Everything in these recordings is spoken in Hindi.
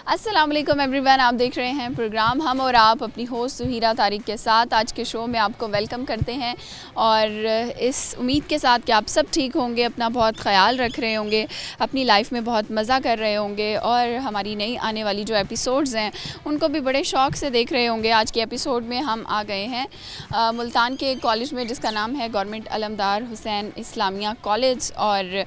अस्सलाम वालेकुम एवरीवन, आप देख रहे हैं प्रोग्राम हम और आप अपनी होस्ट सुहीरा तारिक के साथ। आज के शो में आपको वेलकम करते हैं और इस उम्मीद के साथ कि आप सब ठीक होंगे, अपना बहुत ख्याल रख रहे होंगे, अपनी लाइफ में बहुत मज़ा कर रहे होंगे और हमारी नई आने वाली जो एपिसोड्स हैं उनको भी बड़े शौक़ से देख रहे होंगे। आज के एपिसोड में हम आ गए हैं मुल्तान के एक कॉलेज में जिसका नाम है गवर्नमेंट अलमदार हुसैन इस्लामिया कॉलेज। और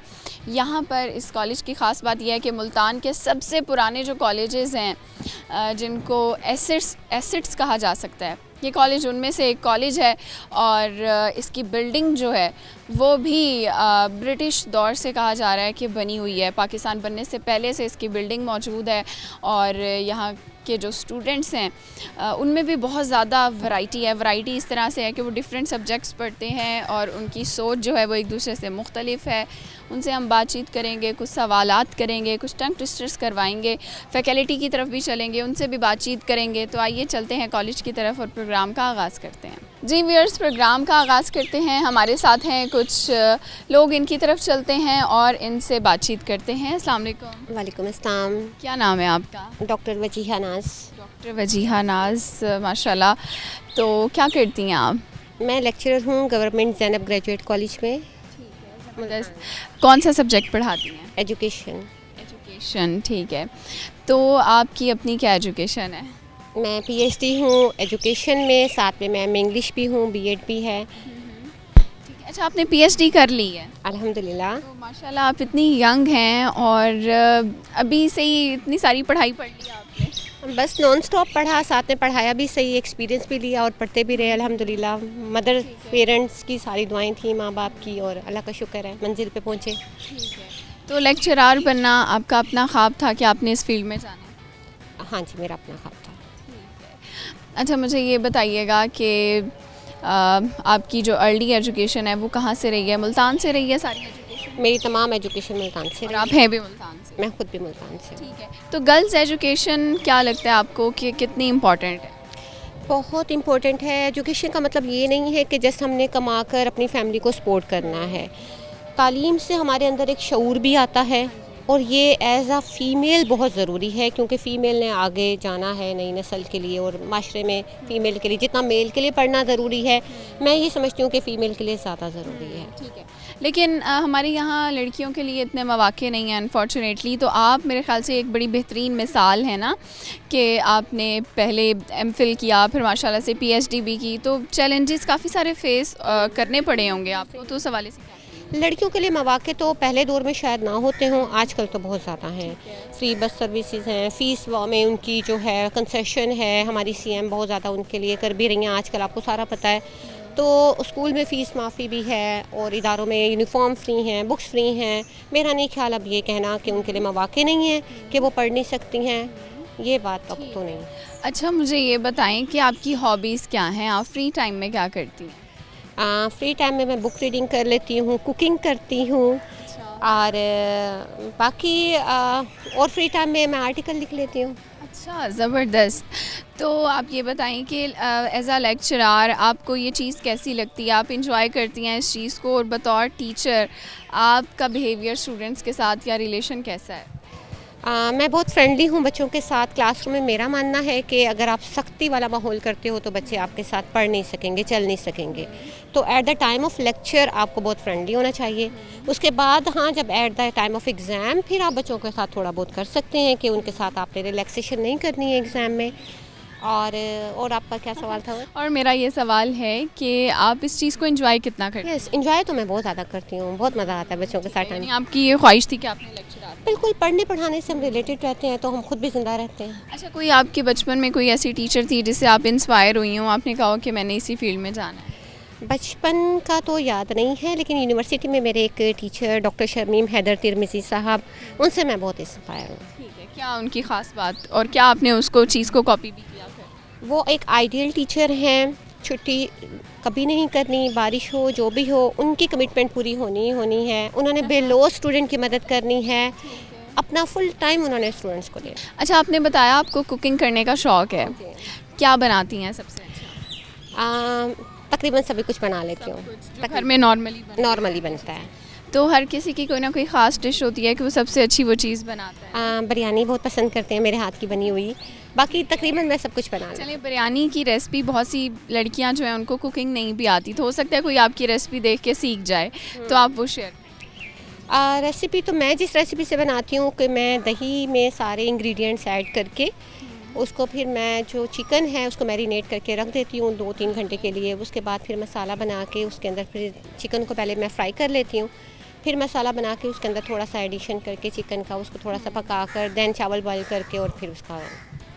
यहाँ पर इस कॉलेज की ख़ास बात यह है कि मुल्तान के सबसे पुराने जो कॉलेजेस हैं जिनको एसिड्स कहा जा सकता है, ये कॉलेज उनमें से एक कॉलेज है। और इसकी बिल्डिंग जो है वो भी ब्रिटिश दौर से कहा जा रहा है कि बनी हुई है, पाकिस्तान बनने से पहले से इसकी बिल्डिंग मौजूद है। और यहाँ के जो स्टूडेंट्स हैं उनमें भी बहुत ज़्यादा वैरायटी है। वैरायटी इस तरह से है कि वो डिफरेंट सब्जेक्ट्स पढ़ते हैं और उनकी सोच जो है वो एक दूसरे से मुख्तलिफ है। उनसे हम बातचीत करेंगे, कुछ सवालात करेंगे, कुछ टंग ट्विस्टर्स करवाएंगे, फैकल्टी की तरफ भी चलेंगे, उनसे भी बातचीत करेंगे। तो आइए चलते हैं कॉलेज की तरफ और प्रोग्राम का आगाज़ करते हैं। जी व्यूअर्स, प्रोग्राम का आगाज़ करते हैं। हमारे साथ हैं कुछ लोग, इनकी तरफ चलते हैं और इनसे बातचीत करते हैं। अस्सलाम वालेकुम। वालेकुम अस्सलाम। क्या नाम है आपका? डॉक्टर वजीहा नाज। डॉक्टर वजीहा नाज, माशाल्लाह। तो क्या करती हैं आप? मैं लेक्चरर हूँ गवर्नमेंट ज़ैनब ग्रेजुएट कॉलेज में। कौन सा सब्जेक्ट पढ़ाती हैं? एजुकेशन। ठीक है। तो आपकी अपनी क्या एजुकेशन है? मैं पीएचडी हूँ एजुकेशन में, साथ में मैं इंग्लिश भी हूँ, बीएड भी है। ठीक है। अच्छा, आपने पीएचडी कर ली है? अल्हम्दुलिल्लाह। तो माशाल्लाह आप इतनी यंग हैं और अभी से ही इतनी सारी पढ़ाई पढ़ ली आपने। बस नॉन स्टॉप पढ़ा, साथ में पढ़ाया भी, सही एक्सपीरियंस भी लिया और पढ़ते भी रहे अल्हम्दुलिल्लाह। मदर पेरेंट्स की सारी दुआएं थी, माँ बाप की, और अल्लाह का शुक्र है मंजिल पे पहुँचे। ठीक है। तो लेक्चरार बनना आपका अपना ख्वाब था कि आपने इस फील्ड में जाना है? हाँ जी, मेरा अपना ख्वाब था। अच्छा, मुझे ये बताइएगा कि आपकी जो अर्ली एजुकेशन है वो कहाँ से रही है? मुल्तान से रही है सारी एजुकेशन? मेरी तमाम एजुकेशन मुल्तान से और रही आप है। हैं भी मुल्तान से? मैं खुद भी मुल्तान से। ठीक है। तो गर्ल्स एजुकेशन क्या लगता है आपको कि कितनी इम्पॉर्टेंट है? बहुत इम्पोर्टेंट है। एजुकेशन का मतलब ये नहीं है कि जस्ट हमने कमा कर अपनी फैमिली को सपोर्ट करना है। तालीम से हमारे अंदर एक शऊर भी आता है और ये एज आ फ़ीमेल बहुत ज़रूरी है, क्योंकि फ़ीमेल ने आगे जाना है नई नस्ल के लिए, और माशरे में फ़ीमेल के लिए जितना मेल के लिए पढ़ना ज़रूरी है, मैं ये समझती हूँ कि फ़ीमेल के लिए ज़्यादा ज़रूरी है। ठीक है। लेकिन हमारे यहाँ लड़कियों के लिए इतने मौक़े नहीं हैं अनफॉर्चुनेटली। तो आप मेरे ख़्याल से एक बड़ी बेहतरीन मिसाल है ना कि आपने पहले एमफिल किया, फिर माशाल्लाह से पीएचडी भी की। तो चैलेंजेस काफ़ी सारे फेस करने पड़े होंगे आपको, तो उस हवाले से लड़कियों के लिए मौक़े तो पहले दौर में शायद ना होते हों, आजकल तो बहुत ज़्यादा हैं। फ्री बस सर्विसेज हैं, फ़ीस में उनकी जो है कंसेशन है, हमारी सीएम बहुत ज़्यादा उनके लिए कर भी रही हैं आजकल, आपको सारा पता है। तो स्कूल में फ़ीस माफ़ी भी है और इदारों में यूनिफॉर्म फ्री हैं, बुक्स फ्री हैं। मेरा नहीं ख्याल अब ये कहना कि उनके लिए मौक़े नहीं हैं कि वो पढ़ नहीं सकती हैं, ये बात अब तो नहीं। अच्छा, मुझे ये बताएं कि आपकी हॉबीज़ क्या हैं? आप फ्री टाइम में क्या करती हैं? फ्री टाइम में मैं बुक रीडिंग कर लेती हूँ, कुकिंग करती हूँ, और बाकी और फ्री टाइम में मैं आर्टिकल लिख लेती हूँ। अच्छा, ज़बरदस्त। तो आप ये बताएं कि एज आ लेक्चरार आपको ये चीज़ कैसी लगती है? आप इंजॉय करती हैं इस चीज़ को? और बतौर टीचर आपका बिहेवियर स्टूडेंट्स के साथ या रिलेशन कैसा है? मैं बहुत फ्रेंडली हूँ बच्चों के साथ। क्लासरूम में मेरा मानना है कि अगर आप सख्ती वाला माहौल करते हो तो बच्चे आपके साथ पढ़ नहीं सकेंगे, चल नहीं सकेंगे। तो at the time of lecture आपको बहुत फ्रेंडली होना चाहिए। उसके बाद हाँ, जब at the time of exam फिर आप बच्चों के साथ थोड़ा बहुत कर सकते हैं कि उनके साथ आपने रिलैक्सेशन नहीं करनी है एग्ज़ाम में। और आपका क्या सवाल था? और मेरा ये सवाल है कि आप इस चीज़ को एंजॉय कितना करते हैं? यस, एंजॉय तो मैं बहुत ज़्यादा करती हूँ, बहुत मज़ा आता है बच्चों के साथ। यानी आपकी ये ख्वाहिश थी कि आपने लेक्चरार? बिल्कुल, पढ़ने पढ़ाने से हम रिलेटेड रहते हैं तो हम खुद भी ज़िंदा रहते हैं। अच्छा, कोई आपके बचपन में कोई ऐसी टीचर थी जिससे आप इंस्पायर हुई हों, आपने कहा हो कि मैंने इसी फील्ड में जाना है? बचपन का तो याद नहीं है, लेकिन यूनिवर्सिटी में मेरे एक टीचर डॉक्टर शर्मीम हैदर तिरमिज़ी साहब, उनसे मैं बहुत इंस्पायर हूँ। ठीक है। क्या उनकी ख़ास बात, और क्या आपने उसको चीज़ को कॉपी भी किया फिर? वो एक आइडियल टीचर हैं, छुट्टी कभी नहीं करनी, बारिश हो जो भी हो, उनकी कमिटमेंट पूरी होनी ही होनी है। उन्होंने बेलोस स्टूडेंट की मदद करनी है, अपना फुल टाइम उन्होंने स्टूडेंट्स को देना। अच्छा, आपने बताया आपको कुकिंग करने का शौक़ है, क्या बनाती हैं सबसे अच्छा? तकरीबन सभी कुछ बना लेती हूँ, जो घर में नॉर्मली बनता है। तो हर किसी की कोई ना कोई ख़ास डिश होती है कि वो सबसे अच्छी वो चीज़ बनाता है। बिरयानी बहुत पसंद करते हैं मेरे हाथ की बनी हुई। बाकी तकरीबन मैं सब कुछ बना लेती चलिए, बिरयानी की रेसिपी बहुत सी लड़कियां जो हैं उनको कुकिंग नहीं भी आती, तो हो सकता है कोई आपकी रेसिपी देख के सीख जाए, तो आप वो शेयर हूँ। रेसिपी तो मैं जिस रेसिपी से बनाती हूँ कि मैं दही में सारे इंग्रेडिएंट्स ऐड करके उसको फिर मैं जो चिकन है उसको मैरिनेट करके रख देती हूँ 2-3 घंटे के लिए। उसके बाद फिर मसाला बना के उसके अंदर फिर चिकन को पहले मैं फ्राई कर लेती हूँ, फिर मसाला बना के उसके अंदर थोड़ा सा एडिशन करके चिकन का उसको थोड़ा सा पका कर देन चावल बॉईल करके और फिर उसका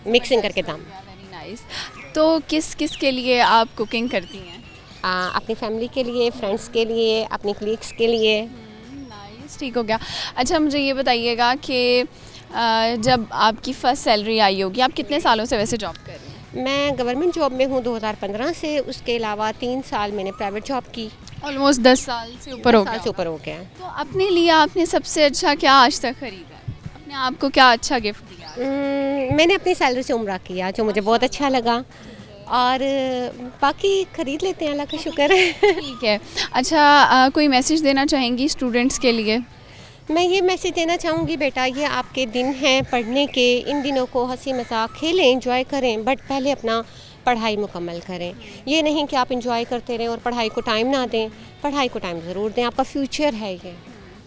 मिक्सिंग करके दम। Very nice. तो किस किस के लिए आप कुकिंग करती हैं? अपनी फैमिली के लिए, फ्रेंड्स के लिए, अपने कलीग्स के लिए। नाइस, ठीक हो गया। अच्छा, मुझे ये बताइएगा कि जब आपकी फ़र्स्ट सैलरी आई होगी, आप कितने सालों से वैसे जॉब कर रही हैं? मैं गवर्नमेंट जॉब में हूँ 2015 से, उसके अलावा 3 साल मैंने प्राइवेट जॉब की। ऑलमोस्ट 10 साल से ऊपर हो 10 साल गया से होगा। ऊपर हो गया। तो अपने लिए आपने सबसे अच्छा क्या आज तक खरीदा है? अपने आप को क्या अच्छा गिफ्ट दिया है? मैंने अपनी सैलरी से उम्रा किया जो मुझे बहुत अच्छा लगा, और बाकी ख़रीद लेते हैं, अल्लाह का शुक्र है। ठीक है। अच्छा, कोई मैसेज देना चाहेंगी स्टूडेंट्स के लिए? मैं ये मैसेज देना चाहूँगी, बेटा ये आपके दिन हैं पढ़ने के, इन दिनों को हंसी मजाक खेलें, एंजॉय करें, बट पहले अपना पढ़ाई मुकम्मल करें। ये नहीं कि आप एंजॉय करते रहें और पढ़ाई को टाइम ना दें। पढ़ाई को टाइम ज़रूर दें, आपका फ्यूचर है ये।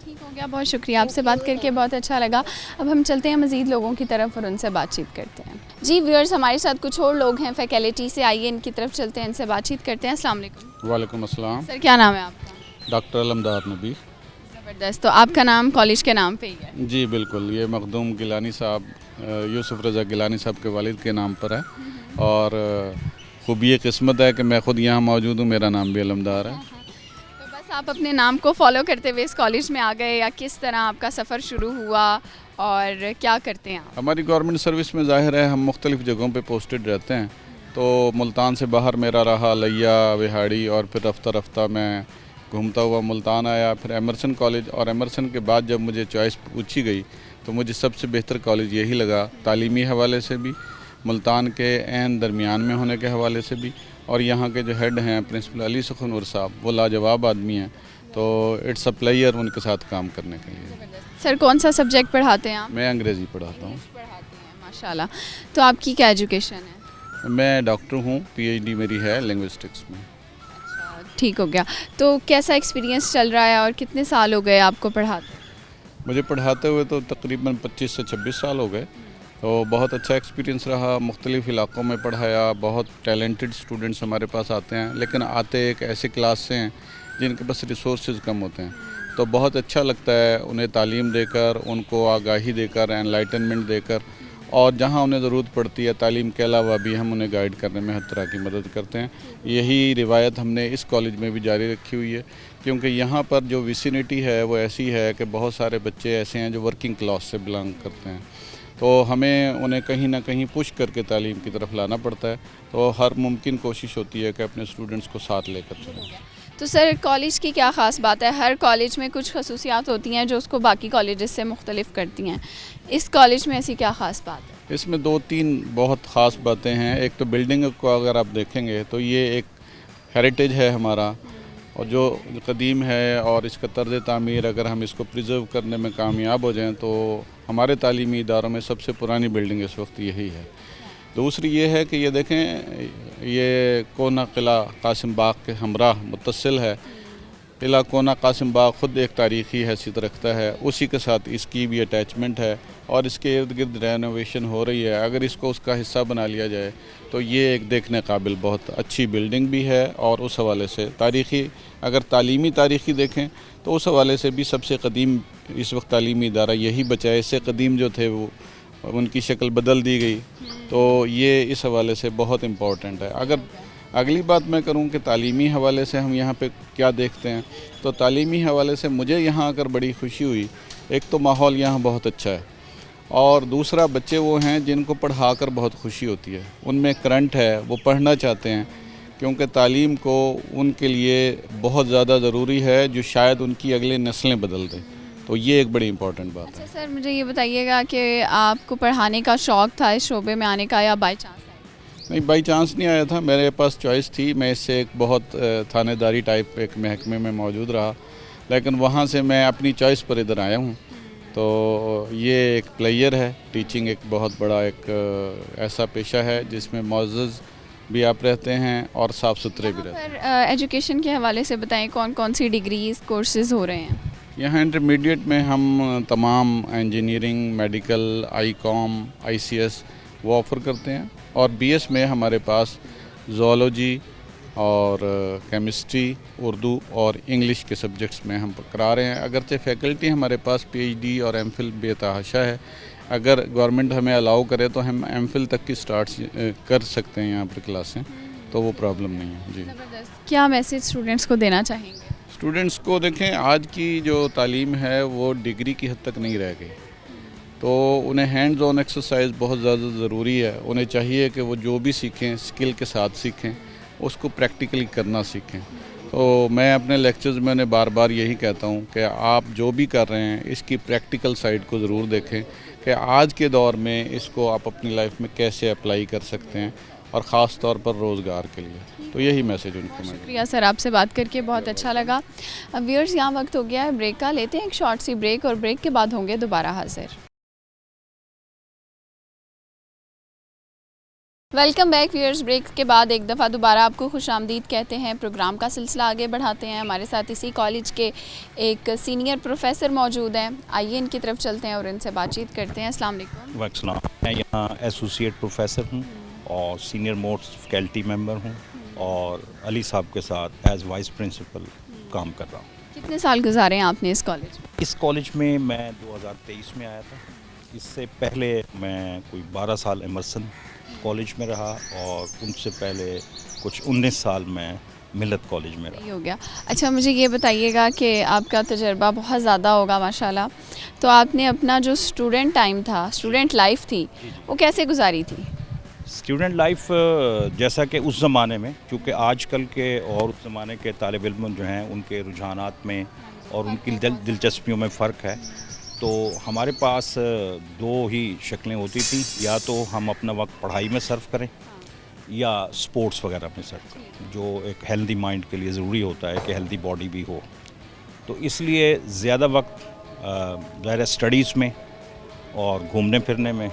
ठीक हो गया, बहुत शुक्रिया, आपसे बात करके बहुत अच्छा लगा। अब हम चलते हैं मज़ीद लोगों की तरफ और उनसे बातचीत करते हैं। जी व्यूअर्स, हमारे साथ कुछ और लोग हैं फैकल्टी से, आइए इनकी तरफ चलते हैं, इनसे बातचीत करते हैं। अस्सलाम वालेकुम। वालेकुम अस्सलाम। सर, क्या नाम है आपका? डॉक्टर अलमदार नबी। ज़बरदस्त। तो आपका नाम कॉलेज के नाम पे ही है? जी बिल्कुल, ये मखदूम गिलानी साहब, यूसुफ रज़ा गिलानी साहब के वालिद के नाम पर है, और खूब ये किस्मत है कि मैं ख़ुद यहाँ मौजूद हूँ, मेरा नाम भी अलमदार है। तो बस आप अपने नाम को फॉलो करते हुए इस कॉलेज में आ गए, या किस तरह आपका सफ़र शुरू हुआ और क्या करते हैं आप? हमारी गवर्नमेंट सर्विस में ज़ाहिर है हम मुख्तलिफ़ जगहों पे पोस्टेड रहते हैं, तो मुल्तान से बाहर मेरा रहा लिया, विहाड़ी, और फिर रफ्ता रफ्ता मैं घूमता हुआ मुल्तान आया, फिर एमर्सन कॉलेज, और एमर्सन के बाद जब मुझे चॉइस पूछी गई तो मुझे सबसे बेहतर कॉलेज यही लगा, तालीमी हवाले से भी, मुल्तान के ऐन दरमियान में होने के हवाले से भी, और यहाँ के जो हेड हैं प्रिंसिपल अली सुखनूर साहब, वो लाजवाब आदमी हैं, तो इट्स अ प्लेयर उनके साथ काम करने के लिए। सर, कौन सा सब्जेक्ट पढ़ाते हैं आप? मैं अंग्रेज़ी पढ़ाता हूँ। पढ़ाते हैं, माशाल्लाह। तो आपकी क्या एजुकेशन है? मैं डॉक्टर हूँ, PhD मेरी है लिंग्विस्टिक्स में। ठीक हो गया। तो कैसा एक्सपीरियंस चल रहा है और कितने साल हो गए आपको पढ़ाते? मुझे पढ़ाते हुए तो तकरीबन 25 से 26 साल हो गए, तो बहुत अच्छा एक्सपीरियंस रहा। मुख्तलिफ़ इलाक़ों में पढ़ाया, बहुत टैलेंटेड स्टूडेंट्स हमारे पास आते हैं, लेकिन आते एक ऐसे क्लास से हैं जिनके पास रिसोर्सेज कम होते हैं, तो बहुत अच्छा लगता है उन्हें तालीम देकर, उनको आगाही देकर, एनलाइटनमेंट देकर, और जहाँ उन्हें ज़रूरत पड़ती है तालीम के अलावा भी हम उन्हें गाइड करने में हर तरह की मदद करते हैं। यही रिवायत हमने इस कॉलेज में भी जारी रखी हुई है, क्योंकि यहाँ पर जो विसिनिटी है वो ऐसी है कि बहुत सारे बच्चे ऐसे हैं जो वर्किंग क्लास से बिलोंग करते हैं, तो हमें उन्हें कहीं ना कहीं पुश करके तालीम की तरफ लाना पड़ता है, तो हर मुमकिन कोशिश होती है कि अपने स्टूडेंट्स को साथ लेकर चलें। तो सर, कॉलेज की क्या ख़ास बात है? हर कॉलेज में कुछ खसूसियात होती हैं जो उसको बाकी कॉलेजेस से मुख्तलिफ करती हैं, इस कॉलेज में ऐसी क्या ख़ास बात है? इसमें 2-3 बहुत ख़ास बातें हैं। एक तो बिल्डिंग को अगर आप देखेंगे तो ये एक हेरिटेज है हमारा, और जो कदीम है, और इसका तर्ज तामीर अगर हम इसको प्रिजर्व करने में कामयाब हो जाएं तो हमारे तालीमी इदारों में सबसे पुरानी बिल्डिंग इस वक्त यही है। दूसरी ये है कि ये देखें, ये कोना किला कासिम बाग के हमराह मुत्तसिल है। किला कोना कासिम बाग ख़ुद एक तारीख़ी हैसियत रखता है, उसी के साथ इसकी भी अटैचमेंट है, और इसके इर्द गिर्द रेनोवेशन हो रही है। अगर इसको उसका हिस्सा बना लिया जाए तो ये एक देखने काबिल बहुत अच्छी बिल्डिंग भी है, और उस हवाले से तारीख़ी, अगर तालीमी तारीख़ी देखें तो उस हवाले से भी सबसे कदीम इस वक्त तालीमी इदारा यही बचा है। इससे कदीम जो थे वो उनकी शक्ल बदल दी गई, तो ये इस हवाले से बहुत इम्पोर्टेंट है। अगर अगली बात मैं करूं कि तालीमी हवाले से हम यहाँ पे क्या देखते हैं, तो तालीमी हवाले से मुझे यहाँ आकर बड़ी खुशी हुई। एक तो माहौल यहाँ बहुत अच्छा है, और दूसरा बच्चे वो हैं जिनको पढ़ाकर बहुत खुशी होती है, उनमें करंट है, वो पढ़ना चाहते हैं, क्योंकि तालीम को उनके लिए बहुत ज़्यादा ज़रूरी है, जो शायद उनकी अगले नस्लें बदल दें, तो ये एक बड़ी इंपॉर्टेंट बात है। अच्छा सर, मुझे ये बताइएगा कि आपको पढ़ाने का शौक़ था इस शोबे में आने का, या बाई चांस? नहीं, बाई चांस नहीं आया था, मेरे पास चॉइस थी। मैं इससे एक बहुत थानेदारी टाइप एक महकमे में मौजूद रहा, लेकिन वहाँ से मैं अपनी चॉइस पर इधर आया हूँ। तो ये एक प्लेयर है, टीचिंग एक बहुत बड़ा एक ऐसा पेशा है जिसमें मुअज़्ज़ज़ भी आप रहते हैं और साफ़ सुथरे भी रहते हैं। पर एजुकेशन के हवाले से बताएं कौन कौन सी डिग्रीज कोर्सेज हो रहे हैं? यहाँ इंटरमीडिएट में हम तमाम इंजीनियरिंग, मेडिकल, आईकॉम, आईसीएस वो ऑफ़र करते हैं, और बीएस में हमारे पास ज़ूलॉजी और केमिस्ट्री, उर्दू और इंग्लिश के सब्जेक्ट्स में हम करा रहे हैं। अगरचे फैकल्टी हमारे पास पीएचडी और एमफिल बेतहाशा है। अगर गवर्नमेंट हमें अलाउ करे तो हम एमफिल तक की स्टार्ट कर सकते हैं यहाँ पर क्लासें, तो वो प्रॉब्लम नहीं है जी। क्या मैसेज स्टूडेंट्स को देना चाहेंगे? स्टूडेंट्स को देखें, आज की जो तालीम है वो डिग्री की हद तक नहीं रह गई, तो उन्हें हैंड्स ऑन एक्सरसाइज बहुत ज़्यादा ज़रूरी है। उन्हें चाहिए कि वो जो भी सीखें स्किल के साथ सीखें, उसको प्रैक्टिकली करना सीखें। तो मैं अपने लेक्चर्स में उन्हें बार बार यही कहता हूँ कि आप जो भी कर रहे हैं इसकी प्रैक्टिकल साइड को ज़रूर देखें कि आज के दौर में इसको आप अपनी लाइफ में कैसे अप्लाई कर सकते हैं, और ख़ास तौर पर रोज़गार के लिए। तो यही मैसेज उनको मैं। शुक्रिया सर, आपसे बात करके बहुत अच्छा लगा। अब व्यूअर्स, यहाँ वक्त हो गया है ब्रेक का, लेते हैं एक शॉर्ट सी ब्रेक और ब्रेक के बाद होंगे दोबारा हाजिर। Welcome back viewers. ब्रेक के बाद एक दफ़ा दोबारा आपको खुशामदीद कहते हैं। प्रोग्राम का सिलसिला आगे बढ़ाते हैं। हमारे साथ इसी कॉलेज के एक सीनियर प्रोफेसर मौजूद हैं। आइए इनकी तरफ चलते हैं और इनसे बातचीत करते हैं। अस्सलाम वालेकुम। वालेकुम। मैं यहाँ एसोसिएट प्रोफेसर हूँ और सीनियर मोस्ट फैकल्टी मेंबर हूँ, और अली साहब के साथ एज वाइस प्रिंसिपल काम कर रहा हूँ। कितने साल गुजारे हैं आपने इस कॉलेज में? इस कॉलेज में मैं 2023 में आया था। इससे पहले मैं कोई 12 साल एमर्सन कॉलेज में रहा, और उनसे पहले कुछ 19 साल मैं मिलत कॉलेज में रहा। हो गया। अच्छा, मुझे ये बताइएगा कि आपका तजर्बा बहुत ज़्यादा होगा माशाल्लाह, तो आपने अपना जो स्टूडेंट टाइम था, स्टूडेंट लाइफ थी, वो कैसे गुजारी थी? स्टूडेंट लाइफ जैसा कि उस ज़माने में, क्योंकि आजकल के और उस ज़माने के तालिब इल्म जो हैं उनके रुझानात में और उनकी दिलचस्पियों में फ़र्क है। तो हमारे पास दो ही शक्लें होती थी, या तो हम अपना वक्त पढ़ाई में सर्व करें या स्पोर्ट्स वगैरह में सर्व करें, जो एक हेल्दी माइंड के लिए ज़रूरी होता है कि हेल्दी बॉडी भी हो। तो इसलिए ज़्यादा वक्त ज़ाहिर स्टडीज़ में और घूमने फिरने में,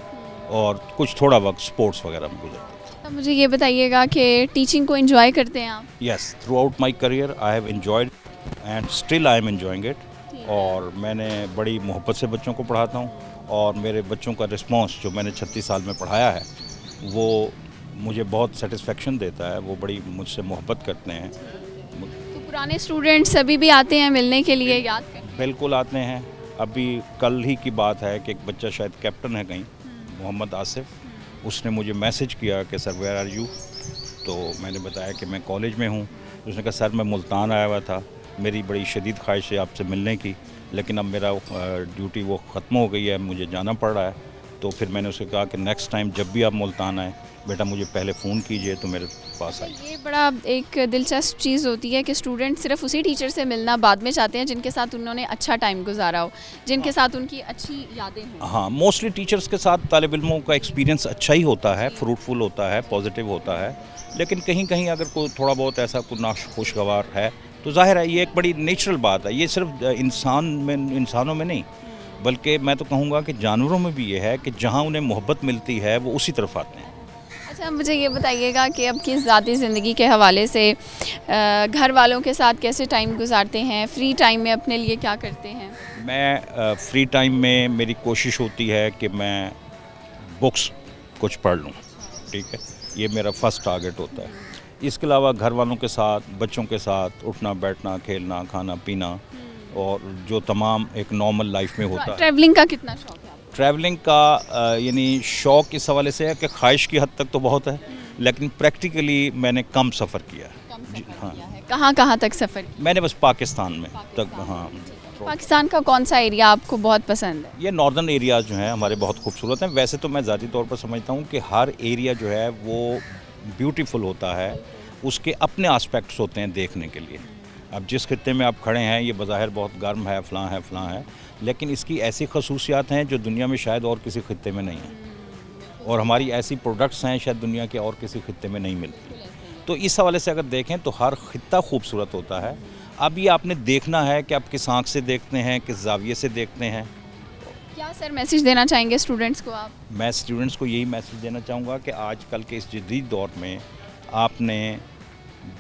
और कुछ थोड़ा वक्त स्पोर्ट्स वगैरह में गुजरता था। अब मुझे ये बताइएगा कि टीचिंग को एंजॉय करते हैं आप? Yes, through out my career I have enjoyed and still I am enjoying it. और मैंने बड़ी मोहब्बत से बच्चों को पढ़ाता हूँ, और मेरे बच्चों का रिस्पॉन्स जो मैंने 36 साल में पढ़ाया है वो मुझे बहुत सेटिस्फेक्शन देता है। वो बड़ी मुझसे मोहब्बत करते हैं। तो पुराने स्टूडेंट्स अभी भी आते हैं मिलने के लिए, याद करते हैं? बिल्कुल आते हैं। अभी कल ही की बात है कि एक बच्चा शायद कैप्टन है कहीं, मोहम्मद आसिफ, उसने मुझे मैसेज किया कि सर वेयर आर यू। तो मैंने बताया कि मैं कॉलेज में हूँ। उसने कहा सर मैं मुल्तान आया हुआ था, मेरी बड़ी शदीद ख्वाहिश है आपसे मिलने की, लेकिन अब मेरा ड्यूटी वो ख़त्म हो गई है, मुझे जाना पड़ रहा है। तो फिर मैंने उसे कहा कि नेक्स्ट टाइम जब भी आप मुल्तान आएँ बेटा मुझे पहले फ़ोन कीजिए तो मेरे पास आइए। ये बड़ा एक दिलचस्प चीज़ होती है कि स्टूडेंट सिर्फ उसी टीचर से मिलना बाद में चाहते हैं जिनके साथ उन्होंने अच्छा टाइम गुजारा हो, जिनके साथ उनकी अच्छी यादें हों। हाँ, मोस्टली टीचर्स के साथ तालिब इल्मों का एक्सपीरियंस अच्छा ही होता है, फ्रूटफुल होता है, पॉजिटिव होता है। लेकिन कहीं कहीं अगर कोई थोड़ा बहुत ऐसा कोई नाखुशगवार है तो जाहिर है ये एक बड़ी नेचुरल बात है। ये सिर्फ इंसानों में नहीं, बल्कि मैं तो कहूँगा कि जानवरों में भी ये है कि जहाँ उन्हें मोहब्बत मिलती है वो उसी तरफ आते हैं। अच्छा, मुझे ये बताइएगा कि अब की ज़ाती ज़िंदगी के हवाले से घर वालों के साथ कैसे टाइम गुजारते हैं, फ्री टाइम में अपने लिए क्या करते हैं? मैं फ्री टाइम में मेरी कोशिश होती है कि मैं बुक्स कुछ पढ़ लूँ, ठीक है, ये मेरा फर्स्ट टारगेट होता है। इसके अलावा घर वालों के साथ, बच्चों के साथ उठना बैठना, खेलना, खाना पीना, और जो तमाम एक नॉर्मल लाइफ में होता है। ट्रैवलिंग का कितना शौक है आपको? ट्रैवलिंग का यानी शौक़ इस हवाले से है कि ख्वाहिश की हद तक तो बहुत है, लेकिन प्रैक्टिकली मैंने कम सफ़र किया है। हाँ, कहाँ कहाँ तक सफ़र किया? मैंने बस पाकिस्तान में तक। हाँ, पाकिस्तान का कौन सा एरिया आपको बहुत पसंद है? ये नॉर्दर्न एरियाज़ जो हैं हमारे बहुत खूबसूरत हैं। वैसे तो मैं ज़ाती तौर पर समझता हूँ कि हर एरिया जो है वो ब्यूटीफुल होता है, उसके अपने एस्पेक्ट्स होते हैं देखने के लिए। अब जिस खित्ते में आप खड़े हैं ये बज़ाहिर बहुत गर्म है, फ़लाँ है, लेकिन इसकी ऐसी खसूसियात हैं जो दुनिया में शायद और किसी खित्ते में नहीं है, और हमारी ऐसी प्रोडक्ट्स हैं शायद दुनिया के और किसी खित्ते में नहीं मिलती। तो इस हवाले से अगर देखें तो हर खित्ता खूबसूरत होता है, अब ये आपने देखना है कि आप किस आँख से देखते हैं, किस जाविये से देखते हैं। क्या सर मैसेज देना चाहेंगे स्टूडेंट्स को आप? मैं स्टूडेंट्स को यही मैसेज देना चाहूँगा कि आजकल के इस जदीद दौर में आपने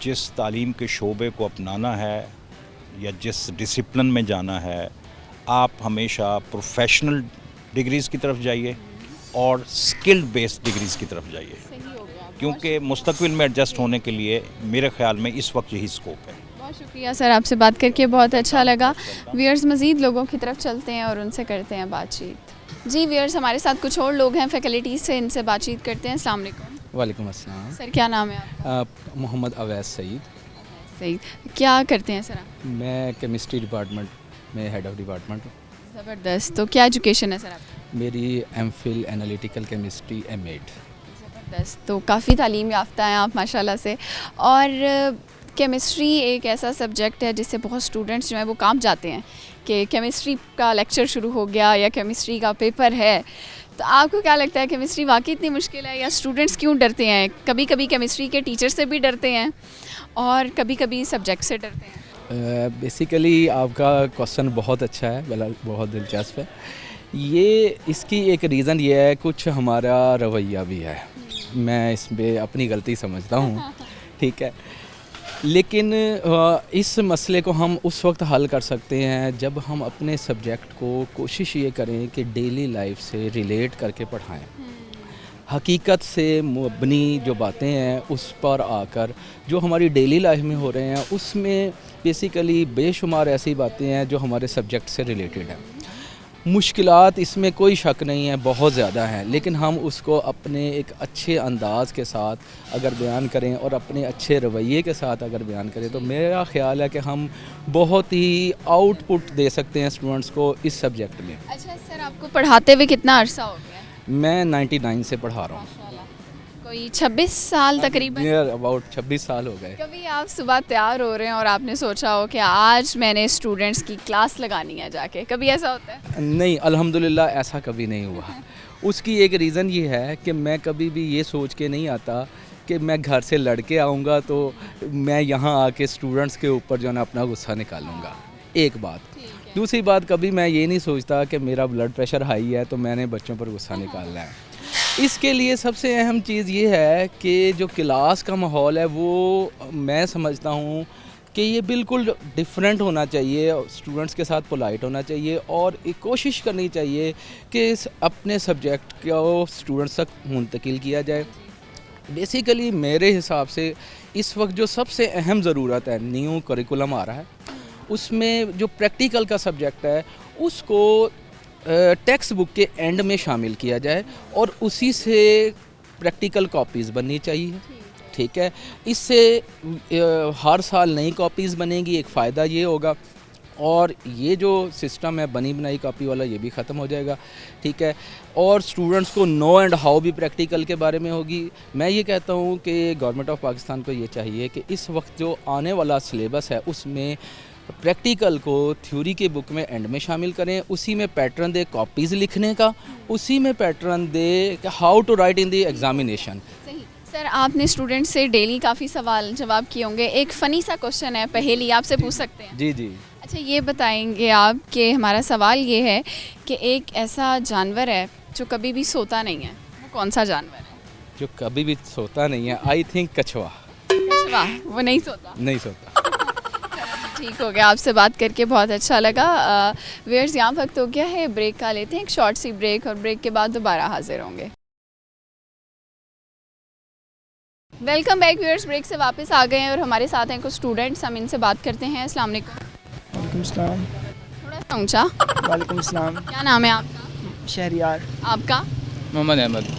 जिस तालीम के शोबे को अपनाना है या जिस डिसिप्लिन में जाना है, आप हमेशा प्रोफेशनल डिग्रीज़ की तरफ जाइए और स्किल्ड बेस्ड डिग्रीज़ की तरफ जाइए, क्योंकि मुस्तकबिल में एडजस्ट होने के लिए मेरे ख्याल में इस वक्त यही स्कोप है। बहुत शुक्रिया सर, आपसे बात करके बहुत अच्छा लगा। व्यूअर्स मज़ीद लोगों की तरफ चलते हैं और उनसे करते हैं बातचीत। जी व्यूअर्स, हमारे साथ कुछ और लोग हैं फैकल्टीज़ से, इनसे बातचीत करते हैं। अस्सलाम वालेकुम। वालेकुम अस्सलाम। सर क्या नाम है आपका? मोहम्मद अवैस सईद। सही, क्या करते हैं सर आप? मैं केमिस्ट्री डिपार्टमेंट में हेड ऑफ डिपार्टमेंट हूँ। ज़बरदस्त। तो क्या एजुकेशन है सर आपकी? मेरी एमफिल एनालिटिकल केमिस्ट्री एम.एड। ज़बरदस्त। तो काफ़ी तालीम याफ्ता हैं आप माशाल्लाह से। और केमिस्ट्री एक ऐसा सब्जेक्ट है जिससे बहुत स्टूडेंट्स जो हैं वो कांप जाते हैं कि केमिस्ट्री का लेक्चर शुरू हो गया या केमिस्ट्री का पेपर है। तो आपको क्या लगता है केमिस्ट्री वाकई इतनी मुश्किल है या स्टूडेंट्स क्यों डरते हैं? कभी कभी केमिस्ट्री के टीचर से भी डरते हैं और कभी कभी सब्जेक्ट से डरते हैं। बेसिकली आपका क्वेश्चन बहुत अच्छा है, बहुत दिलचस्प है। ये इसकी एक रीज़न ये है, कुछ हमारा रवैया भी है। मैं इसमें अपनी गलती समझता हूँ, ठीक है। लेकिन इस मसले को हम उस वक्त हल कर सकते हैं जब हम अपने सब्जेक्ट को कोशिश ये करें कि डेली लाइफ से रिलेट करके पढ़ाएं। हकीकत से मुबनी जो बातें हैं उस पर आकर जो हमारी डेली लाइफ में हो रहे हैं उसमें बेसिकली बेशुमार ऐसी बातें हैं जो हमारे सब्जेक्ट से रिलेटेड हैं। मुश्किलात इसमें कोई शक नहीं है, बहुत ज़्यादा हैं, लेकिन हम उसको अपने एक अच्छे अंदाज़ के साथ अगर बयान करें और अपने अच्छे रवैये के साथ अगर बयान करें तो मेरा ख्याल है कि हम बहुत ही आउटपुट दे सकते हैं स्टूडेंट्स को इस सब्जेक्ट में। अच्छा सर, आपको पढ़ाते हुए कितना अरसा हो गया? मैं 99 से पढ़ा रहा हूँ। कोई 26 साल तकरीबन? नियर अबाउट 26 साल हो गए। कभी आप सुबह तैयार हो रहे हैं और आपने सोचा हो कि आज मैंने स्टूडेंट्स की क्लास लगानी है जाके, कभी ऐसा होता है? नहीं, अल्हम्दुलिल्लाह ऐसा कभी नहीं हुआ। उसकी एक रीज़न ये है कि मैं कभी भी ये सोच के नहीं आता कि मैं घर से लड़के आऊँगा तो मैं यहाँ आके स्टूडेंट्स के ऊपर जो है ना अपना गुस्सा निकालूँगा, एक बात। दूसरी बात, कभी मैं ये नहीं सोचता कि मेरा ब्लड प्रेशर हाई है तो मैंने बच्चों पर गुस्सा निकालना है। इसके लिए सबसे अहम चीज़ ये है कि जो क्लास का माहौल है वो मैं समझता हूँ कि ये बिल्कुल डिफरेंट होना चाहिए, स्टूडेंट्स के साथ पोलाइट होना चाहिए और एक कोशिश करनी चाहिए कि अपने सब्जेक्ट को स्टूडेंट्स तक मुंतकिल किया जाए। बेसिकली मेरे हिसाब से इस वक्त जो सबसे अहम ज़रूरत है, न्यू करिकुलम आ रहा है, उसमें जो प्रैक्टिकल का सब्जेक्ट है उसको टेक्स्ट बुक के एंड में शामिल किया जाए और उसी से प्रैक्टिकल कॉपीज़ बननी चाहिए, ठीक है। इससे हर साल नई कॉपीज़ बनेंगी, एक फ़ायदा ये होगा और ये जो सिस्टम है बनी बनाई कॉपी वाला ये भी ख़त्म हो जाएगा, ठीक है। और स्टूडेंट्स को नो एंड हाउ भी प्रैक्टिकल के बारे में होगी। मैं ये कहता हूँ कि गवर्नमेंट ऑफ पाकिस्तान को ये चाहिए कि इस वक्त जो आने वाला सिलेबस है उसमें प्रैक्टिकल को थ्योरी के बुक में एंड में शामिल करें, उसी में पैटर्न दे कॉपीज़ लिखने का, उसी में पैटर्न दे how to write in the examination. सही। सर, आपने स्टूडेंट्स से डेली काफ़ी सवाल जवाब किए होंगे, एक फ़नी सा क्वेश्चन है, पहेली आपसे पूछ सकते हैं? जी जी। अच्छा, ये बताएंगे आप कि हमारा सवाल ये है कि एक ऐसा जानवर है जो कभी भी सोता नहीं है, वो कौन सा जानवर है? जो कभी भी सोता नहीं है, आई थिंक कछुआ। कछुआ, वो नहीं सोता? नहीं सोता। ठीक हो गया, आपसे बात करके बहुत अच्छा लगा। व्यूअर्स, यहाँ वक्त हो गया है ब्रेक का, लेते हैं एक शॉर्ट सी ब्रेक और ब्रेक के बाद दोबारा हाजिर होंगे। वेलकम बैक व्यूअर्स, ब्रेक से वापस आ गए हैं और हमारे साथ हैं कुछ स्टूडेंट्स, हम इनसे बात करते हैं। अस्सलाम वालेकुम। वालेकुम सलाम। थोड़ा सा ऊंचा। वालेकुम सलाम। क्या नाम है आपका? शहरियार। आपका? मोहम्मद अहमद।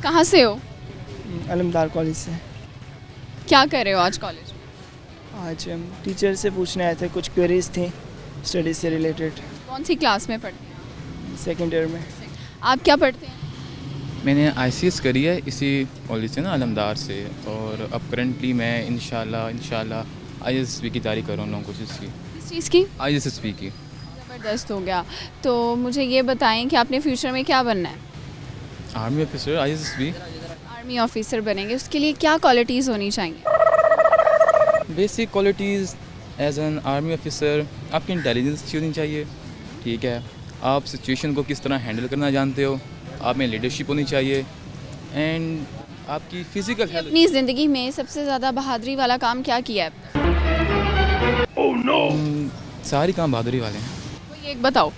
कहाँ से हो? अलमदार कॉलेज से। क्या कर रहे हो आज कॉलेज में? आज हम टीचर से पूछने आए थे, कुछ क्वेरीज थी स्टडीज़ से रिलेटेड। कौन सी क्लास में पढ़ते हैं? सेकेंड ईयर में। आप क्या पढ़ते हैं? मैंने ICS करी है इसी कॉलेज से ना, अलमदार से, और अब करंटली मैं इंशाल्लाह ISSB की तैयारी कर रहा हूँ, कोशिश की। किस चीज़ की? ISSB की। ज़बरदस्त हो गया। तो मुझे ये बताएं कि आपने फ्यूचर में क्या बनना है? Army officer, ISSB। Army officer बनेंगे, उसके लिए क्या क्वालिटीज़ होनी चाहिए? Basic qualities as an army officer आपकी इंटेलिजेंस अच्छी होनी चाहिए, ठीक है। आप सिचुएशन को किस तरह हैंडल करना जानते हो, आप में लीडरशिप होनी चाहिए, एंड आपकी फ़िज़िकल हेल्थ। अपनी ज़िंदगी में सबसे ज़्यादा बहादुरी वाला काम क्या किया है आपने? सारी काम बहादुरी वाले हैं। कोई एक बताओ।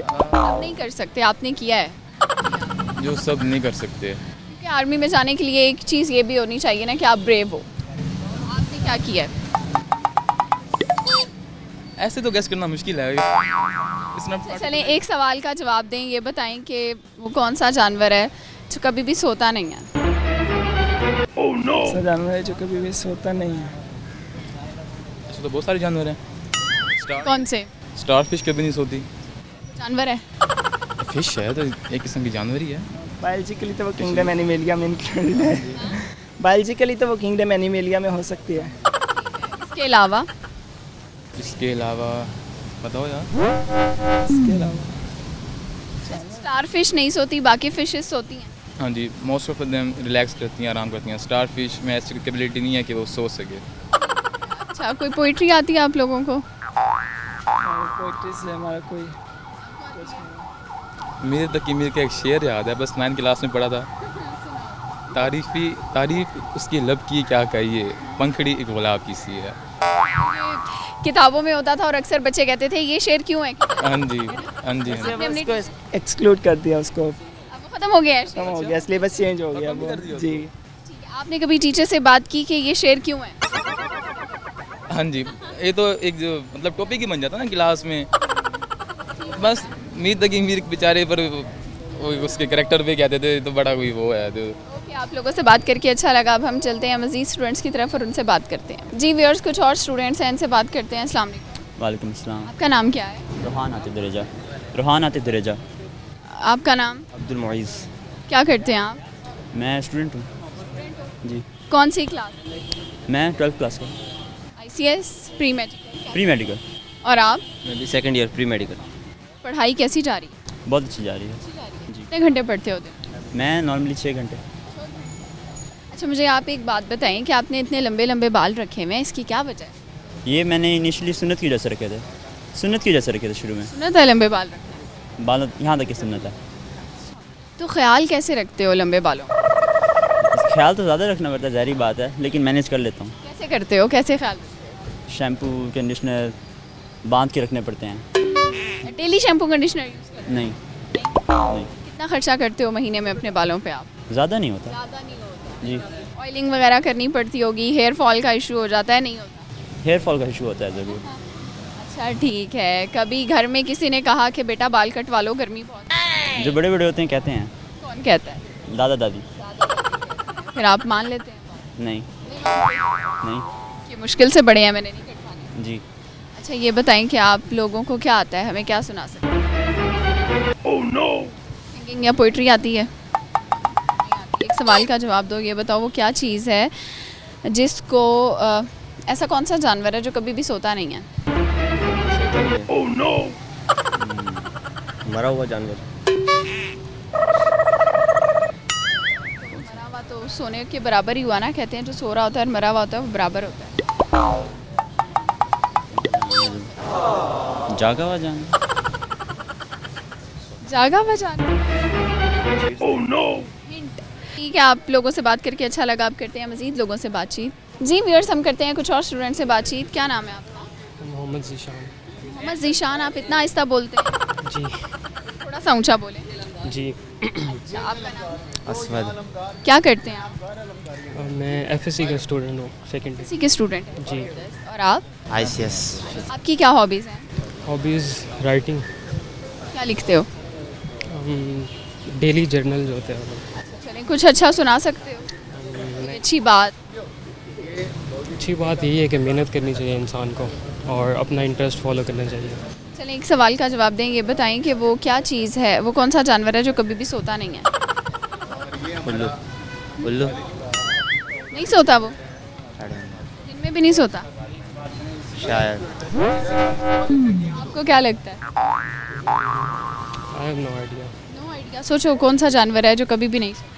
आप नहीं कर सकते, आपने किया है। जो सब नहीं कर सकते। क्योंकि आर्मी में जाने के लिए एक चीज़ ये भी होनी चाहिए ना कि आप ब्रेव हो। आपने क्या किया है? ऐसे तो गैस करना मुश्किल है। It's not part- चलें, एक सवाल का जवाब दें, ये बताएं कि वो कौन सा जानवर है जो कभी भी सोता नहीं है? ऐसा जानवर है जो कभी भी सोता नहीं है। ऐसे तो बहुत सारे जानवर हैं। कौन से स्टार फिश कभी नहीं सोती। जानवर है? फिश है तो एक किस्म की जानवर ही है। बायोलॉजिकली तो वो किंगडम एनिमेलिया में इंक्लूडेड है। बायोलॉजिकली तो वो किंगडम एनिमेलिया में हो सकती है। इसके अलावा इसके अलावा बताओ यार। इसके अलावा स्टार फिश नहीं सोती, बाकी फिशेस सोती हैं। हाँ जी, मोस्ट ऑफ देम रिलैक्स करती हैं, आराम करती हैं। स्टार फिश में ऐसी कैपेबिलिटी नहीं है कि वो सो सके। अच्छा, कोई पोइट्री आती है आप लोगों को? पोइट्री से हमारा कोई मेरे तक मीर का एक शेर याद है, बस 9th क्लास में पढ़ा था। तारीफ उसकी लब की क्या कहिए, पंखड़ी एक गुलाब की सी है। किताबों में होता था और अक्सर बच्चे कहते थे ये शेर क्यों है? हाँ जी, हाँ जी, हाँ जी। आपने अपनी- उसको एक्सक्लूड कर दिया, उसको अब वो खत्म हो गया है शेर। खत्म हो गया, सिलेबस चेंज हो गया वो। जी ठीक है, आपने कभी टीचर से बात की कि ये शेर क्यों है? हाँ जी, ये तो एक जो मतलब टॉपिक ही बन जाता ना क्लास में। बस मीर तक मीर बेचारे पर वो उसके करेक्टर पे कहते थे तो बड़ा कोई वो है तो। ओके, आप लोगों से बात करके अच्छा लगा। अब हम चलते हैं मज़ीद स्टूडेंट्स की तरफ और उनसे बात करते हैं। जी व्यूअर्स, कुछ और स्टूडेंट्स हैं, इनसे बात करते हैं। अस्सलाम वालेकुम। वालेकुम अस्सलाम। आपका नाम क्या है? रोहान आतिफ दरेजा। आपका नाम? अब्दुल मुईज़। क्या करते हैं आप? मैं स्टूडेंट हूँ जी। कौन सी क्लास? मैं 12th क्लास का, ICS, pre medical? Pre medical. और आप? मैं भी 2nd ईयर प्री मेडिकल। पढ़ाई कैसी जा रही है? बहुत अच्छी जा रही है जी। कितने घंटे पढ़ते होते? मैं नॉर्मली 6 घंटे। अच्छा, मुझे आप एक बात बताएं कि आपने इतने लंबे लंबे बाल रखे हुए हैं, इसकी क्या वजह है? ये मैंने इनिशियली सुन्नत की वजह से रखे थे, शुरू में। सुना था लंबे बाल रखते हैं। बाल यहाँ तक की सुन्नत है। तो ख्याल कैसे रखते हो लंबे बालों का? ख्याल तो ज़्यादा रखना पड़ता है, ज़ाहिर बात है, लेकिन मैनेज कर लेता हूँ। कैसे करते हो, कैसे ख्याल रखते शैम्पू कंडीशनर बांध के रखने पड़ते हैं। हो? डेली शैम्पू कंडीशनर यूज़ करते नहीं हो? कितना खर्चा करते हो महीने में अपने बालों पे आप? ज़्यादा नहीं होता ज़्यादा नहीं होता। जी। ऑयलिंग वगैरह करनी पड़ती होगी, हेयर फॉल का इशू हो जाता है, नहीं होता? हेयर फॉल का इशू होता है ज़रूर। अच्छा ठीक है, कभी घर में किसी ने कहा कि बेटा बाल कटवा लो, गर्मी बहुत है? जो बड़े बड़े होते हैं कहते हैं, कौन कहता है? दादा दादी। फिर आप मान लेते हैं नहीं कि मुश्किल से बड़े हैं, मैंने नहीं कटवाने? जी। अच्छा ये बताएं कि आप लोगों को क्या आता है, हमें क्या सुना सकते हैं? सिंगिंग या पोइट्री आती है? नहीं आती। एक सवाल का जवाब दो, ये बताओ वो क्या चीज़ है जिसको ऐसा कौन सा जानवर है जो कभी भी सोता नहीं है? मरा हुआ जानवर। मरा हुआ तो सोने के बराबर ही हुआ ना, कहते हैं जो सो रहा होता है और मरा हुआ होता है वो बराबर होता है। जागा हुआ जानवर। जागा हुआ जानवर? हिंट। ठीक है, आप लोगों से बात करके अच्छा लगा। आप करते हैं मज़ीद लोगों से बातचीत। जी व्यूअर्स, हम करते हैं कुछ और स्टूडेंट से बातचीत। क्या नाम है आपका? मोहम्मद ज़ीशान। मोहम्मद ज़ीशान। आप इतना आहिस्ता बोलते हैं, जी थोड़ा सा ऊंचा बोलें। जी। अच्छा, आपका नाम? असवद। क्या करते हैं आप? मैं FSC का स्टूडेंट हूँ, 2nd ईयर। किसी के स्टूडेंट हैं? जी। और आप? ICS। आपकी क्या हॉबीज़ हैं? हॉबीज़ राइटिंग, क्या लिखते हो? डेली जर्नल जो होते हैं वो। चलें, कुछ अच्छा सुना सकते हो? कोई अच्छी बात? अच्छी बात यही है कि मेहनत करनी चाहिए इंसान को और अपना इंटरेस्ट फॉलो करना चाहिए। चलें, एक सवाल का जवाब दें, ये बताएं कि वो क्या चीज़ है, वो कौन सा जानवर है जो कभी भी सोता नहीं है? उल्लू। उल्लू। नहीं सोता वो? दिन में भी नहीं सोता? शायद। आपको क्या लगता है? I have no idea. No idea. सोचो कौन सा जानवर है जो कभी भी नहीं सोता?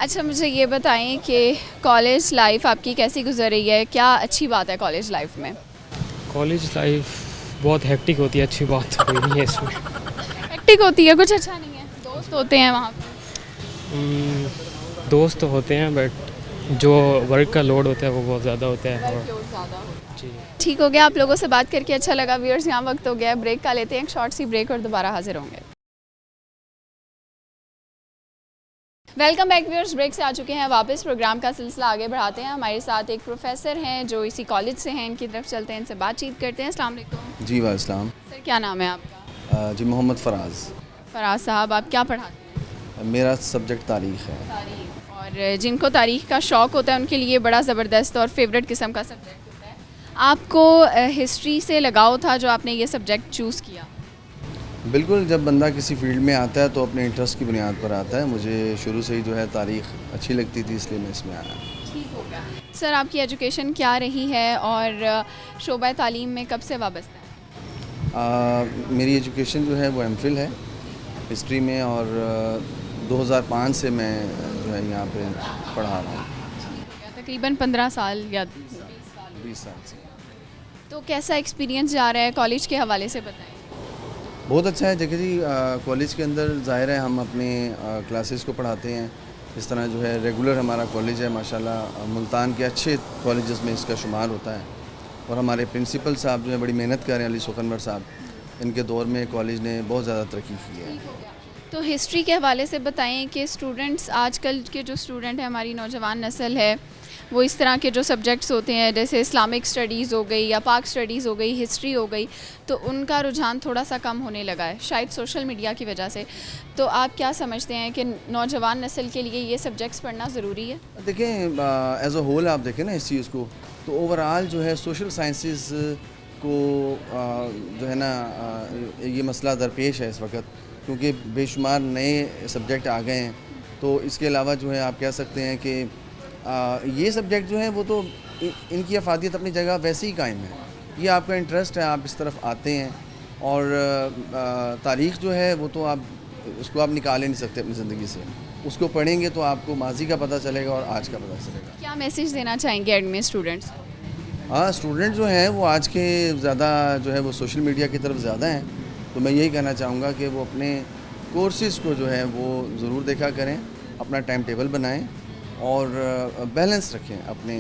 अच्छा, मुझे ये बताएं कि कॉलेज लाइफ आपकी कैसी गुजर रही है, क्या अच्छी बात है कॉलेज लाइफ में? कॉलेज लाइफ बहुत हेक्टिक होती है, अच्छी बात कोई नहीं है इसमें। हेक्टिक होती है, कुछ अच्छा नहीं है? दोस्त होते हैं वहाँ पे? दोस्त तो होते हैं बट जो वर्क का लोड होता है वो बहुत ज़्यादा होता है। और जी ठीक हो गया, आप लोगों से बात करके अच्छा लगा। व्यूअर्स, यहाँ वक्त हो गया है ब्रेक का, लेते हैं एक शॉर्ट सी ब्रेक और दोबारा हाजिर होंगे। वेलकम बैक व्यूअर्स, ब्रेक से आ चुके हैं वापस। प्रोग्राम का सिलसिला आगे बढ़ाते हैं। हमारे साथ एक प्रोफेसर हैं जो इसी कॉलेज से हैं, इनकी तरफ चलते हैं, इनसे बातचीत करते हैं। अस्सलाम वालेकुम। जी वालेकुम। सर, क्या नाम है आपका? जी मोहम्मद फराज। फराज साहब, आप क्या पढ़ाते हैं? मेरा सब्जेक्ट तारीख़ है। तारीख। और जिनको तारीख का शौक़ होता है उनके लिए बड़ा ज़बरदस्त और फेवरेट किस्म का सब्जेक्ट होता है। आपको हिस्ट्री से लगाव था जो आपने ये सब्जेक्ट चूज़ किया? बिल्कुल, जब बंदा किसी फील्ड में आता है तो अपने इंटरेस्ट की बुनियाद पर आता है। मुझे शुरू से ही जो है तारीख़ अच्छी लगती थी, इसलिए मैं इसमें आया। ठीक हो गया। सर, आपकी एजुकेशन क्या रही है और शोबा तालीम में कब से वाबस्ता है? मेरी एजुकेशन जो है वो एमफिल है हिस्ट्री में, और 2005 से मैं जो है यहाँ पे पढ़ा रहा हूँ। तकरीबन 15 साल या 20 साल से। तो कैसा एक्सपीरियंस जा रहा है कॉलेज के हवाले से बताएं? बहुत अच्छा है। देखिए जी, कॉलेज के अंदर ज़ाहिर है हम अपने क्लासेस को पढ़ाते हैं। इस तरह जो है रेगुलर हमारा कॉलेज है, माशाल्लाह मुल्तान के अच्छे कॉलेजेस में इसका शुमार होता है। और हमारे प्रिंसिपल साहब जो है बड़ी मेहनत कर रहे हैं, अली सुखनवर साहब। इनके दौर में कॉलेज ने बहुत ज़्यादा तरक्की की है। तो हिस्ट्री के हवाले से बताएं कि स्टूडेंट्स, आजकल के जो स्टूडेंट हैं, हमारी नौजवान नस्ल है, वो इस तरह के जो सब्जेक्ट्स होते हैं जैसे इस्लामिक स्टडीज़ हो गई या पाक स्टडीज़ हो गई, हिस्ट्री हो गई, तो उनका रुझान थोड़ा सा कम होने लगा है, शायद सोशल मीडिया की वजह से। तो आप क्या समझते हैं कि नौजवान नस्ल के लिए ये सब्जेक्ट्स पढ़ना ज़रूरी है? देखें, एज अ होल आप देखें ना इस चीज़ को, तो ओवरऑल जो है सोशल साइंसेस को जो है ना ये मसला दरपेश है इस वक्त, क्योंकि बेशुमार नए सब्जेक्ट आ गए हैं। तो इसके अलावा जो है आप कह सकते हैं कि ये सब्जेक्ट जो है वो तो इनकी अफादियत अपनी जगह वैसे ही कायम है। ये आपका इंटरेस्ट है, आप इस तरफ आते हैं, और तारीख़ जो है वो तो आप उसको आप निकाल ही नहीं सकते अपनी ज़िंदगी से। उसको पढ़ेंगे तो आपको माजी का पता चलेगा और आज का पता चलेगा। क्या मैसेज देना चाहेंगे एडमिन स्टूडेंट्स को? हाँ, स्टूडेंट जो हैं वो आज के ज़्यादा जो है वो सोशल मीडिया की तरफ ज़्यादा हैं, तो मैं यही कहना चाहूँगा कि वो अपने कोर्सेज़ को जो है वो ज़रूर देखा करें, अपना टाइम टेबल बनाएं और बैलेंस रखें अपने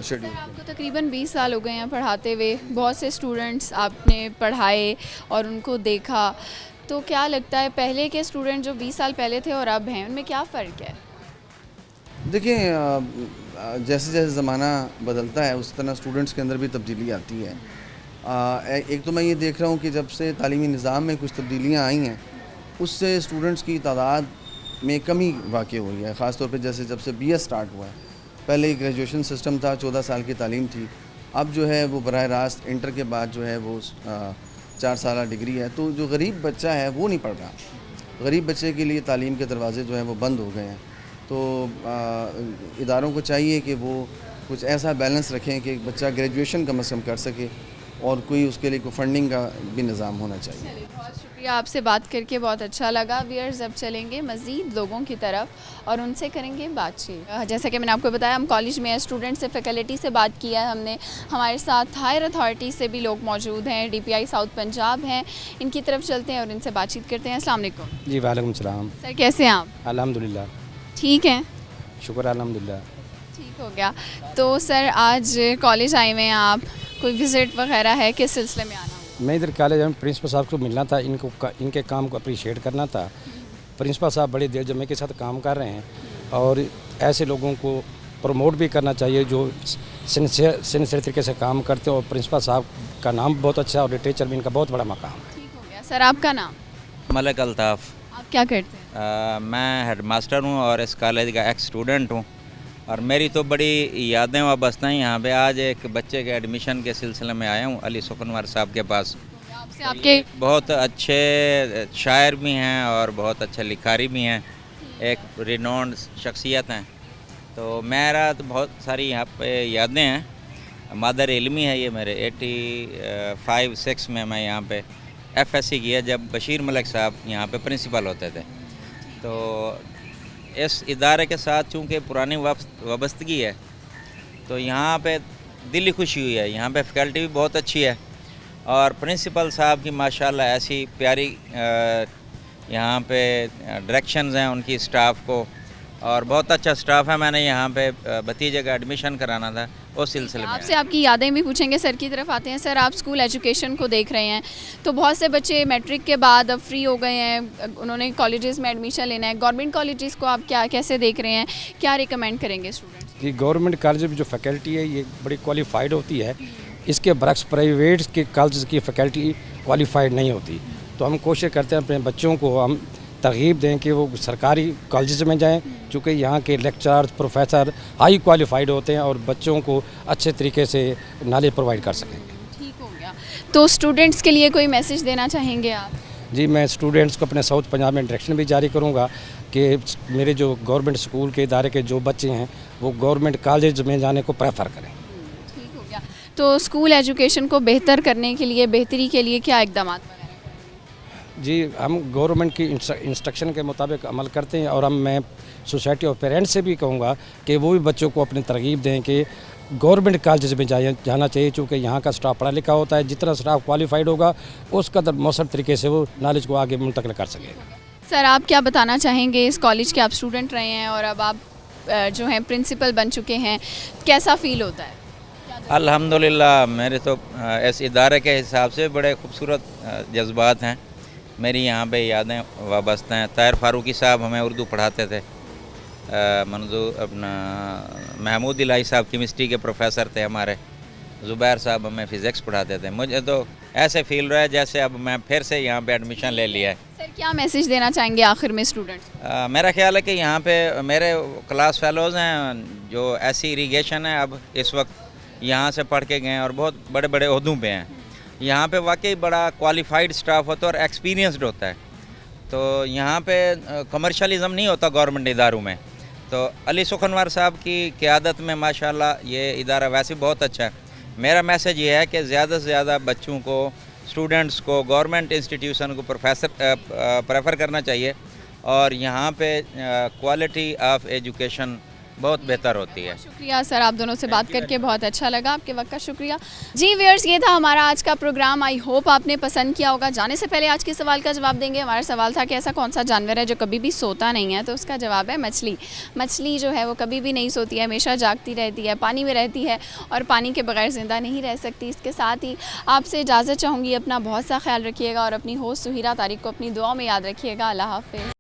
शेड्यूल। आपको तकरीबन 20 साल हो गए हैं पढ़ाते हुए, बहुत से स्टूडेंट्स आपने पढ़ाए और उनको देखा, तो क्या लगता है पहले के स्टूडेंट जो 20 साल पहले थे और अब हैं, उनमें क्या फ़र्क है? देखिए, जैसे जैसे ज़माना बदलता है उस तरह स्टूडेंट्स के अंदर भी तब्दीली आती है। एक तो मैं ये देख रहा हूँ कि जब से तालीमी निज़ाम में कुछ तब्दीलियाँ आई हैं, उससे स्टूडेंट्स की तादाद में कमी वाक़ई हुई है। ख़ास तौर पे जैसे जब से BS स्टार्ट हुआ है, पहले ग्रेजुएशन सिस्टम था, 14 साल की तालीम थी, अब जो है वो बराह रास्त इंटर के बाद जो है वो 4 साल डिग्री है। तो जो गरीब बच्चा है वो नहीं पढ़ रहा, गरीब बच्चे के लिए तालीम के दरवाज़े जो हैं वो बंद हो गए हैं। तो इदारों को चाहिए कि वो कुछ ऐसा बैलेंस रखें कि बच्चा ग्रेजुएशन कम से कम कर सके और कोई उसके लिए कोई फंडिंग का भी निज़ाम होना चाहिए। बहुत शुक्रिया, आपसे बात करके बहुत अच्छा लगा। व्यूअर्स, अब चलेंगे मज़ीद लोगों की तरफ और उनसे करेंगे बातचीत। जैसा कि मैंने आपको बताया, हम कॉलेज में स्टूडेंट से, फैकल्टी से बात किया है हमने। हमारे साथ हायर अथॉरिटी से भी लोग मौजूद हैं, DPI साउथ पंजाब हैं, इनकी तरफ चलते हैं और इनसे बातचीत करते हैं। अस्सलाम वालेकुम। जी वालेकुम सलाम। सर, कैसे हैं आप? अल्हम्दुलिल्लाह ठीक हैं, शुक्र अल्हम्दुलिल्लाह। ठीक हो गया। तो सर, आज कॉलेज आए हुए हैं आप, कोई विज़िट वगैरह है, किस सिलसिले में आना हुआ? मैं इधर कॉलेज में प्रिंसिपल साहब को मिलना था, इनके काम को अप्रिशिएट करना था। प्रिंसिपल साहब बड़ी देर जमे के साथ काम कर रहे हैं और ऐसे लोगों को प्रमोट भी करना चाहिए जो सिंसियर तरीके से काम करते हैं। और प्रिंसिपल साहब का नाम बहुत अच्छा है और लिटरेचर भी इनका बहुत बड़ा मकाम है। ठीक हो गया। सर, आपका नाम? मलिक अल्ताफ़। आप क्या करते हैं? मैं हेड मास्टर हूँ और इस कॉलेज का एक्स स्टूडेंट हूँ, और मेरी तो बड़ी यादें वाबस्ता हैं यहाँ पे। आज एक बच्चे के एडमिशन के सिलसिले में आया हूँ अली सुखनवर साहब के पास। आपसे आपके बहुत अच्छे शायर भी हैं और बहुत अच्छे लिखारी भी हैं, एक रिनोन्ड शख्सियत हैं। तो मेरा तो बहुत सारी यहाँ पे यादें हैं। मादर इल्मी है ये मेरे 85-86 में मैं यहाँ पे FSC किया जब बशीर मलिक साहब यहाँ पे प्रिंसिपल होते थे। तो इस इदारे के साथ चूँकि पुरानी वाबस्तगी है तो यहाँ पे दिली खुशी हुई है। यहाँ पे फैकल्टी भी बहुत अच्छी है और प्रिंसिपल साहब की माशाल्लाह ऐसी प्यारी यहाँ पे डायरेक्शंस हैं उनकी स्टाफ को, और बहुत अच्छा स्टाफ है। मैंने यहाँ पे भतीजे का एडमिशन कराना था, उस सिलसिले में आपसे आपकी यादें भी पूछेंगे। सर की तरफ आते हैं। सर, आप स्कूल एजुकेशन को देख रहे हैं तो बहुत से बच्चे मैट्रिक के बाद अब फ्री हो गए हैं, उन्होंने कॉलेजेस में एडमिशन लेना है। गवर्नमेंट कॉलेजेस को आप कैसे देख रहे हैं, क्या रिकमेंड करेंगे स्टूडेंट्स? कि गवर्नमेंट कॉलेज में जो फैकल्टी है ये बड़ी क्वालिफाइड होती है, इसके बरक्स प्राइवेट के कॉलेज की फैकल्टी क्वालिफाइड नहीं होती। तो हम कोशिश करते हैं अपने बच्चों को हम तरगीब दें कि वो सरकारी कॉलेज में जाएं, चूँकि यहाँ के लेक्चरर्स प्रोफेसर हाई क्वालिफाइड होते हैं और बच्चों को अच्छे तरीके से नॉलेज प्रोवाइड कर सकेंगे। ठीक हो गया। तो स्टूडेंट्स के लिए कोई मैसेज देना चाहेंगे आप? जी, मैं स्टूडेंट्स को अपने साउथ पंजाब में डायरेक्शन भी जारी करूँगा कि मेरे जो गवर्नमेंट स्कूल के इदारे के जो बच्चे हैं वो गवर्नमेंट कॉलेज में जाने को प्रेफर करें। ठीक हो गया। तो स्कूल एजुकेशन को बेहतर करने के लिए, बेहतरी के लिए क्या इकदाम? जी, हम गवर्नमेंट की इंस्ट्रक्शन के मुताबिक अमल करते हैं और मैं सोसाइटी और पेरेंट्स से भी कहूँगा कि वो भी बच्चों को अपनी तरगीब दें कि गवर्नमेंट कॉलेज में जाना चाहिए, चूँकि यहाँ का स्टाफ पढ़ा लिखा होता है। जितना स्टाफ क्वालिफाइड होगा उस कदर मौसर तरीके से वो नॉलेज को आगे मुंतकिल कर सकेगा। सर, आप क्या बताना चाहेंगे? इस कॉलेज के आप स्टूडेंट रहे हैं और अब आप जो हैं प्रिंसिपल बन चुके हैं, कैसा फ़ील होता है? अल्हम्दुलिल्लाह, मेरे तो इस इदारे के हिसाब से बड़े खूबसूरत जज्बात हैं। मेरी यहाँ पे यादें वाबस्ता हैं। ताहिर फारूकी साहब हमें उर्दू पढ़ाते थे, महमूद इलाही साहब केमिस्ट्री के प्रोफेसर थे हमारे, ज़ुबैर साहब हमें फ़िज़िक्स पढ़ाते थे। मुझे तो ऐसे फील रहा है जैसे अब मैं फिर से यहाँ पे एडमिशन ले लिया है। सर, क्या मैसेज देना चाहेंगे आखिर में स्टूडेंट्स? मेरा ख्याल है कि यहाँ पे मेरे क्लास फेलोज़ हैं जो ऐसी इरीगेशन है, अब इस वक्त यहाँ से पढ़ के गए हैं और बहुत बड़े बड़े ओहदों पे हैं। यहाँ पे वाकई बड़ा क्वालिफाइड स्टाफ होता है और एक्सपीरियंसड होता है। तो यहाँ पे कमर्शलिज़म नहीं होता गवर्नमेंट इदारों में। तो अली सुखनवर साहब की क़यादत में माशाल्लाह ये इदारा वैसे बहुत अच्छा है। मेरा मैसेज ये है कि ज़्यादा से ज़्यादा बच्चों को, स्टूडेंट्स को गवर्नमेंट इंस्टीट्यूशन को प्रेफर करना चाहिए और यहाँ पे क्वालिटी ऑफ एजुकेशन बहुत बेहतर होती है। शुक्रिया सर, आप दोनों से बात करके बहुत अच्छा लगा। आपके वक्त का शुक्रिया। जी व्यूअर्स, ये था हमारा आज का प्रोग्राम। आई होप आपने पसंद किया होगा। जाने से पहले आज के सवाल का जवाब देंगे। हमारा सवाल था कि ऐसा कौन सा जानवर है जो कभी भी सोता नहीं है, तो उसका जवाब है मछली। मछली जो है वो कभी भी नहीं सोती है, हमेशा जागती रहती है, पानी में रहती है और पानी के बगैर ज़िंदा नहीं रह सकती। इसके साथ ही आपसे इजाज़त चाहूँगी। अपना बहुत सा ख्याल रखिएगा और अपनी होस्ट सुहीरा तारिक को अपनी दुआ में याद रखिएगा। अल्लाह हाफ़िज़।